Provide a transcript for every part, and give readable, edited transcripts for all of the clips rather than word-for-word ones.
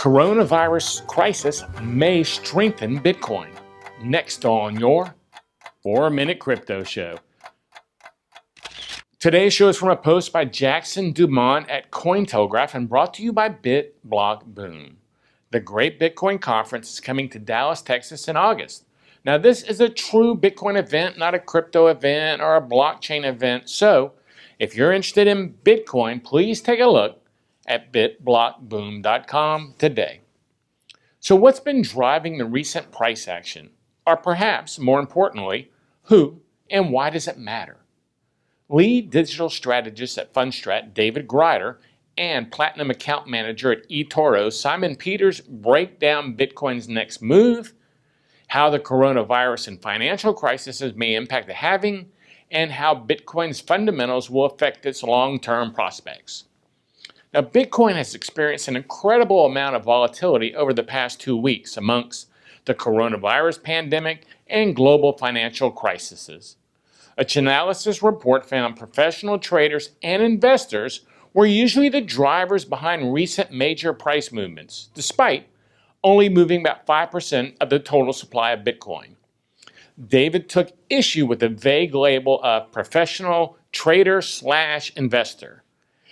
Coronavirus crisis may strengthen Bitcoin. Next on your 4-Minute Crypto Show. Today's show is from a post by Jackson Dumont at Cointelegraph and brought to you by BitBlockBoom. The Great Bitcoin Conference is coming to Dallas, Texas in August. Now, this is a true Bitcoin event, not a crypto event or a blockchain event. So, if you're interested in Bitcoin, please take a look at BitBlockBoom.com today. So what's been driving the recent price action? Or perhaps, more importantly, who and why does it matter? Lead digital strategist at Fundstrat, David Grider, and platinum account manager at eToro, Simon Peters, break down Bitcoin's next move, how the coronavirus and financial crises may impact the halving, and how Bitcoin's fundamentals will affect its long-term prospects. Now, Bitcoin has experienced an incredible amount of volatility over the past 2 weeks amongst the coronavirus pandemic and global financial crises. A Chainalysis report found professional traders and investors were usually the drivers behind recent major price movements, despite only moving about 5% of the total supply of Bitcoin. David took issue with the vague label of professional trader/investor.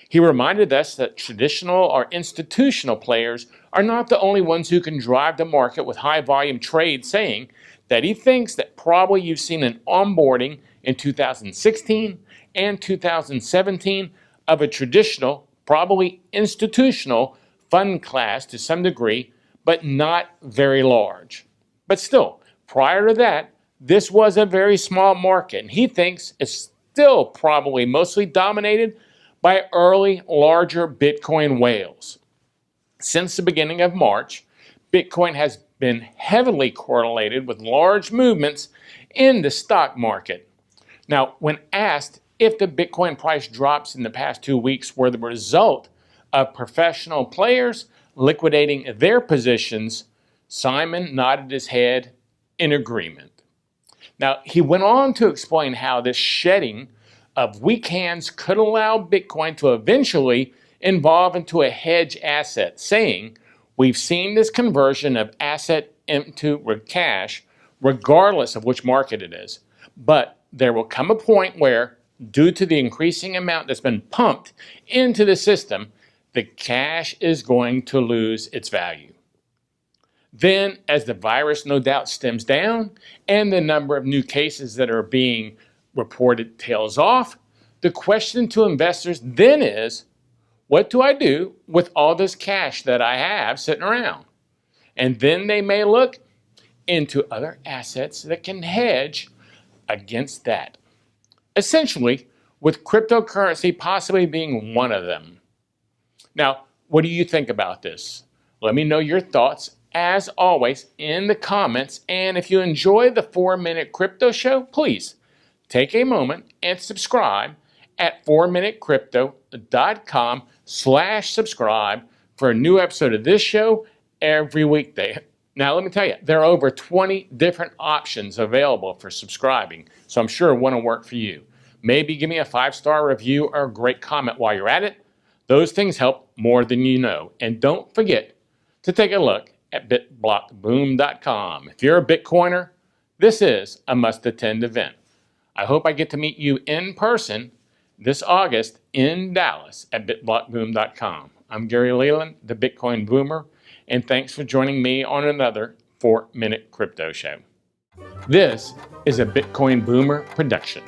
He reminded us that traditional or institutional players are not the only ones who can drive the market with high volume trade, saying that he thinks that probably you've seen an onboarding in 2016 and 2017 of a traditional, probably institutional fund class to some degree, but not very large. But still, prior to that, this was a very small market, and he thinks it's still probably mostly dominated by early, larger Bitcoin whales. Since the beginning of March, Bitcoin has been heavily correlated with large movements in the stock market. Now, when asked if the Bitcoin price drops in the past 2 weeks were the result of professional players liquidating their positions, Simon nodded his head in agreement. Now, he went on to explain how this shedding of weak hands could allow Bitcoin to eventually evolve into a hedge asset, saying, "We've seen this conversion of asset into cash regardless of which market it is. But there will come a point where, due to the increasing amount that's been pumped into the system, the cash is going to lose its value." Then, as the virus no doubt stems down and the number of new cases that are being reported tails off, the question to investors then is, what do I do with all this cash that I have sitting around? And then they may look into other assets that can hedge against that. Essentially, with cryptocurrency possibly being one of them. Now, what do you think about this? Let me know your thoughts, as always, in the comments. And if you enjoy the 4-Minute Crypto Show, please take a moment and subscribe at 4minutecrypto.com/subscribe for a new episode of this show every weekday. Now, let me tell you, there are over 20 different options available for subscribing, so I'm sure one will work for you. Maybe give me a 5-star review or a great comment while you're at it. Those things help more than you know. And don't forget to take a look at BitBlockBoom.com. If you're a Bitcoiner, this is a must-attend event. I hope I get to meet you in person this August in Dallas at BitBlockBoom.com. I'm Gary Leland, the Bitcoin Boomer, and thanks for joining me on another 4-Minute Crypto Show. This is a Bitcoin Boomer production.